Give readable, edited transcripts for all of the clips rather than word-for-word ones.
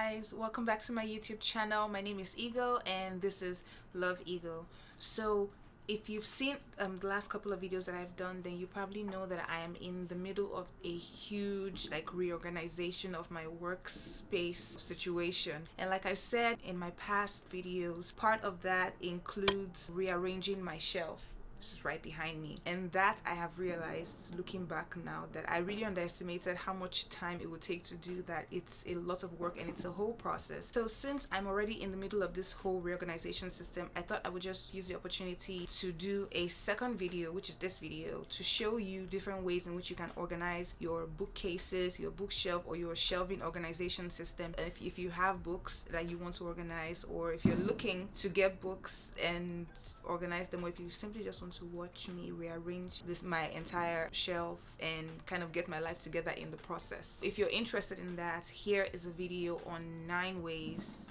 guys, welcome back to my YouTube channel. My name is Ego and this is Love Ego. So if you've seen the last couple of videos that I've done, then you probably know that I am in the middle of a huge reorganization of my workspace situation. And like I've said in my past videos, part of that includes rearranging my shelf, which is right behind me. And that I have realized, looking back now, that I really underestimated how much time it would take to do that. It's a lot of work and it's a whole process. So since I'm already in the middle of this whole reorganization system, I thought I would just use the opportunity to do a second video, which is this video, to show you different ways in which you can organize your bookcases, your bookshelf, or your shelving organization system. If you have books that you want to organize, or if you're looking to get books and organize them, or if you simply just want to watch me rearrange my entire shelf and kind of get my life together in the process. If you're interested in that, here is a video on 9 ways,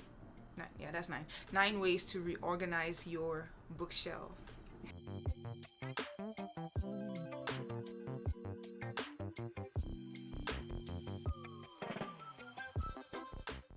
yeah, that's 9 ways to reorganize your bookshelf.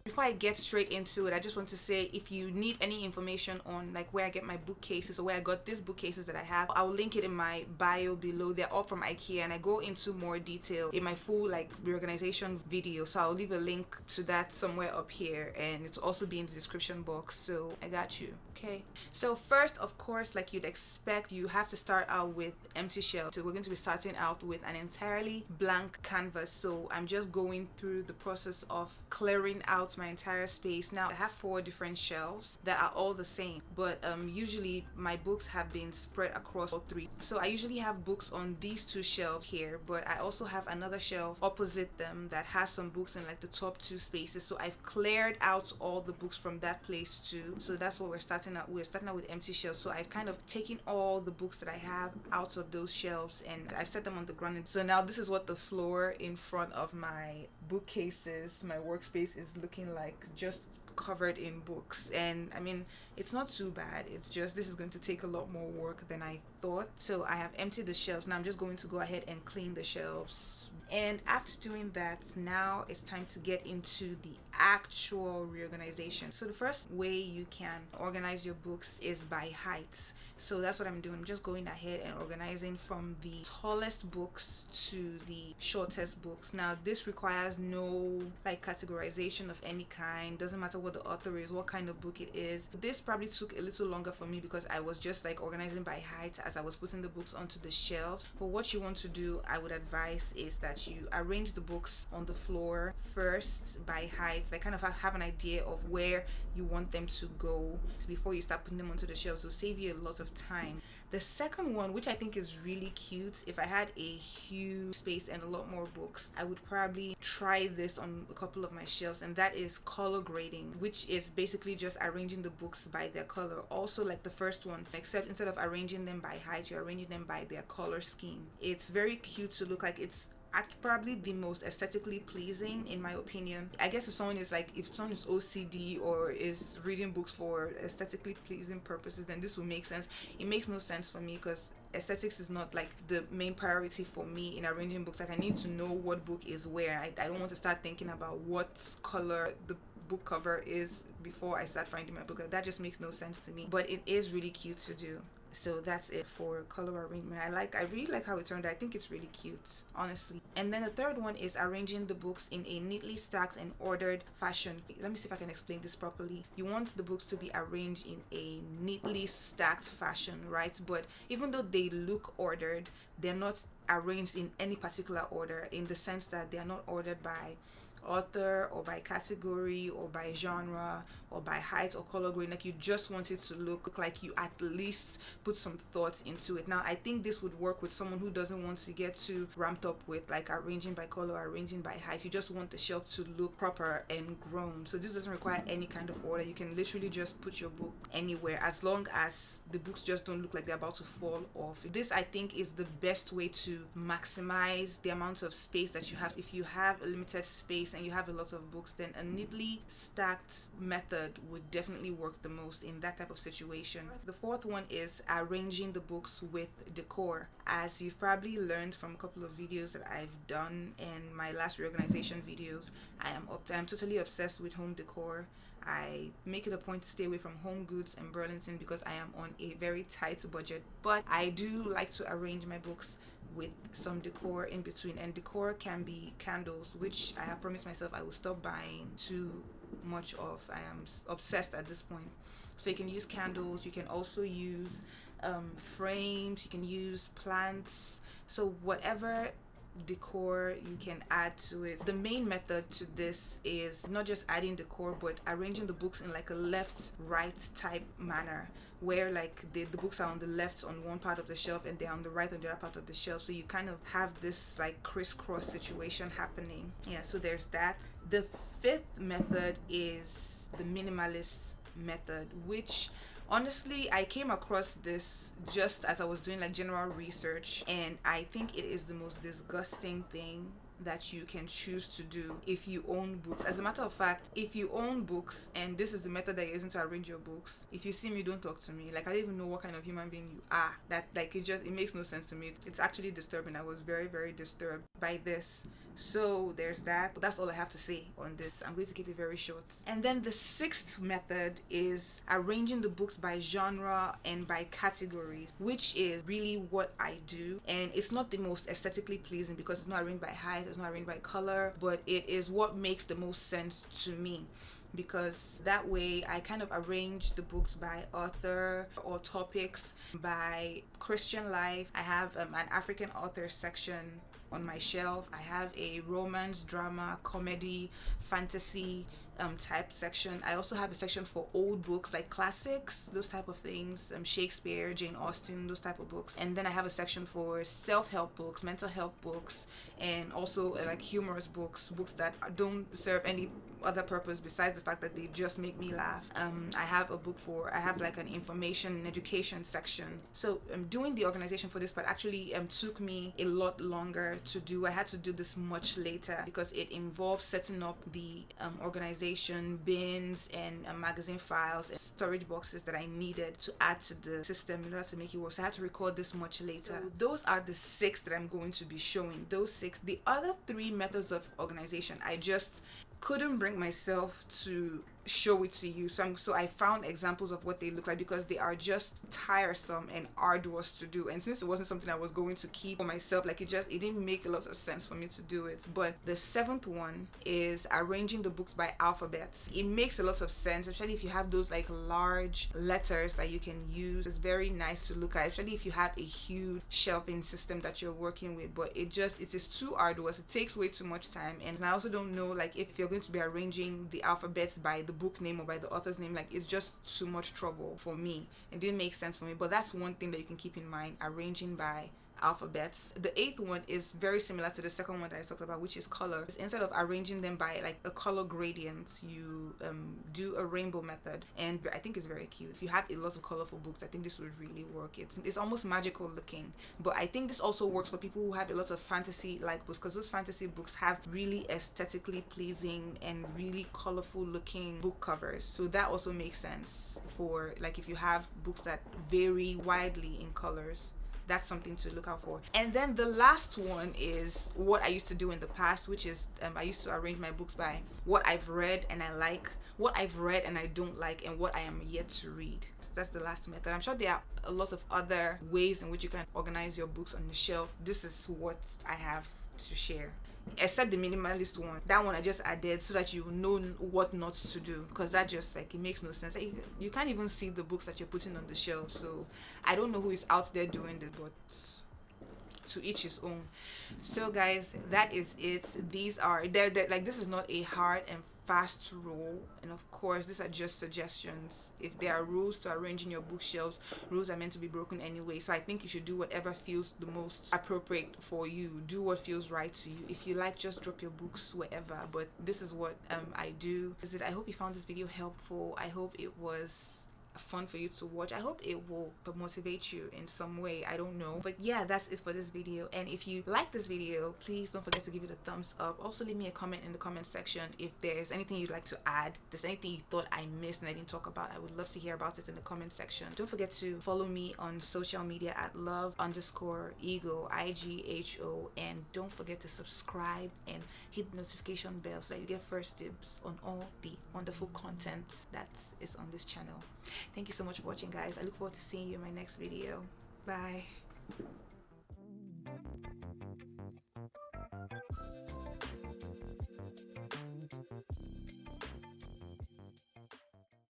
Before I get straight into it, I just want to say, if you need any information on where I get my bookcases or where I got these bookcases that I have, I'll link it in my bio below. They're all from IKEA and I go into more detail in my full reorganization video, so I'll leave a link to that somewhere up here, and it's also be in the description box, so I got you. Okay, so first, of course, like you'd expect, you have to start out with empty shelves. So we're going to be starting out with an entirely blank canvas. So I'm just going through the process of clearing out my entire space. Now I have 4 different shelves that are all the same, but usually my books have been spread across all 3. So I usually have books on these 2 shelves here, but I also have another shelf opposite them that has some books in the top 2 spaces. So I've cleared out all the books from that place too. So that's what we're starting out. We're starting out with empty shelves. So I've kind of taken all the books that I have out of those shelves and I've set them on the ground. So now this is what the floor in front of my bookcases, my workspace, is looking like, just covered in books. And I mean, it's not too bad. It's just this is going to take a lot more work than I thought. So I have emptied the shelves. Now I'm just going to go ahead and clean the shelves. And after doing that, now it's time to get into the actual reorganization. So the first way you can organize your books is by height. So that's what I'm doing. I'm just going ahead and organizing from the tallest books to the shortest books. Now this requires no categorization of any kind. Doesn't matter what the author is, what kind of book it is. This probably took a little longer for me because I was just organizing by height as I was putting the books onto the shelves. But what you want to do, I would advise, is that you arrange the books on the floor first by height. Kind of have an idea of where you want them to go before you start putting them onto the shelves. It'll save you a lot of time. The second one, which I think is really cute, if I had a huge space and a lot more books, I would probably try this on a couple of my shelves, and that is color grading, which is basically just arranging the books by their color. Also like the first one, except instead of arranging them by height, you're arranging them by their color scheme. It's very cute to look like. It's probably the most aesthetically pleasing, in my opinion. I guess if someone is OCD or is reading books for aesthetically pleasing purposes, then this will make sense. It makes no sense for me because aesthetics is not the main priority for me in arranging books. I need to know what book is where. I don't want to start thinking about what color the book cover is before I start finding my book. That just makes no sense to me, but it is really cute to do. So that's it for color arrangement. I really like how it turned out. I think it's really cute, honestly. And then the third one is arranging the books in a neatly stacked and ordered fashion. Let me see if I can explain this properly. You want the books to be arranged in a neatly stacked fashion, right? But even though they look ordered, they're not arranged in any particular order, in the sense that they are not ordered by author or by category or by genre or by height or color grading. You just want it to look like you at least put some thoughts into it. Now I think this would work with someone who doesn't want to get too ramped up with arranging by color, arranging by height. You just want the shelf to look proper and grown. So this doesn't require any kind of order. You can literally just put your book anywhere, as long as the books just don't look like they're about to fall off. This, I think, is the best way to maximize the amount of space that you have. If you have a limited space and you have a lot of books, then a neatly stacked method method would definitely work the most in that type of situation. The fourth one is arranging the books with decor. As you've probably learned from a couple of videos that I've done in my last reorganization videos, I'm totally obsessed with home decor. I make it a point to stay away from Home Goods and Burlington because I am on a very tight budget, but I do like to arrange my books with some decor in between, and decor can be candles, which I have promised myself I will stop buying too much of. I am obsessed at this point. So you can use candles, you can also use frames, you can use plants, so whatever decor you can add to it. The main method to this is not just adding decor but arranging the books in like a left right type manner, where like the books are on the left on one part of the shelf and they're on the right on the other part of the shelf, so you kind of have this like crisscross situation happening. Yeah, so there's that. The fifth method is the minimalist method, which honestly I came across this just as I was doing like general research, and I think it is the most disgusting thing that you can choose to do if you own books. As a matter of fact, if you own books and this is the method that you're using to arrange your books, if you see me, don't talk to me. Like, I don't even know what kind of human being you are. That like it makes no sense to me. It's actually disturbing. I was very, very disturbed by this. So there's that. That's all I have to say on this. I'm going to keep it very short. And then the sixth method is arranging the books by genre and by categories, which is really what I do. And it's not the most aesthetically pleasing because it's not arranged by height, it's not arranged by color, but it is what makes the most sense to me, because that way I kind of arrange the books by author or topics. By Christian life, I have an African author section on my shelf. I have a romance, drama, comedy, fantasy type section. I also have a section for old books like classics, those type of things, Shakespeare, Jane Austen, those type of books. And then I have a section for self-help books, mental health books, and also like humorous books that don't serve any other purpose besides the fact that they just make me laugh. I have like an information and education section. So doing the organization for this part actually took me a lot longer to do. I had to do this much later because it involved setting up the organization bins and magazine files and storage boxes that I needed to add to the system in order to make it work. So I had to record this much later. So those are the 6 that I'm going to be showing. Those 6. The other 3 methods of organization, I just couldn't bring myself to show it to you. So I found examples of what they look like because they are just tiresome and arduous to do. And since it wasn't something I was going to keep for myself, like it didn't make a lot of sense for me to do it. But the 7th one is arranging the books by alphabets. It makes a lot of sense, especially if you have those like large letters that you can use. It's very nice to look at, especially if you have a huge shelving system that you're working with. But it is too arduous. It takes way too much time. And I also don't know like if you're going to be arranging the alphabets by the book name or by the author's name. Like, it's just too much trouble for me. It didn't make sense for me. But that's one thing that you can keep in mind, arranging by alphabets. The 8th one is very similar to the second one that I talked about, which is color. Instead of arranging them by like a color gradient, you do a rainbow method, and I think it's very cute. If you have a lot of colorful books, I think this would really work. It's almost magical looking, but I think this also works for people who have a lot of fantasy like books, because those fantasy books have really aesthetically pleasing and really colorful looking book covers. So that also makes sense for like if you have books that vary widely in colors. That's something to look out for. And then the last one is what I used to do in the past, which is I used to arrange my books by what I've read and I like, what I've read and I don't like, and what I am yet to read. That's the last method. I'm sure there are a lot of other ways in which you can organize your books on the shelf. This is what I have to share, except the minimalist one. That one I just added so that you know what not to do, because that just like it makes no sense. You can't even see the books that you're putting on the shelf. So I don't know who is out there doing this, but to each his own. So guys, that is it. These are they're like, this is not a hard and fast rule, and of course these are just suggestions. If there are rules to arranging your bookshelves, rules are meant to be broken anyway. So I think you should do whatever feels the most appropriate for you. Do what feels right to you. If you like, just drop your books wherever, but this is what I do. I hope you found this video helpful. I hope it was fun for you to watch. I hope it will motivate you in some way. I don't know, but yeah, that's it for this video. And if you like this video, please don't forget to give it a thumbs up. Also leave me a comment in the comment section if there's anything you'd like to add, there's anything you thought I missed and I didn't talk about. I would love to hear about it in the comment section. Don't forget to follow me on social media at love_ego IGHO, and don't forget to subscribe and hit the notification bell so that you get first dibs on all the wonderful content that is on this channel. Thank you so much for watching, guys. I look forward to seeing you in my next video. Bye.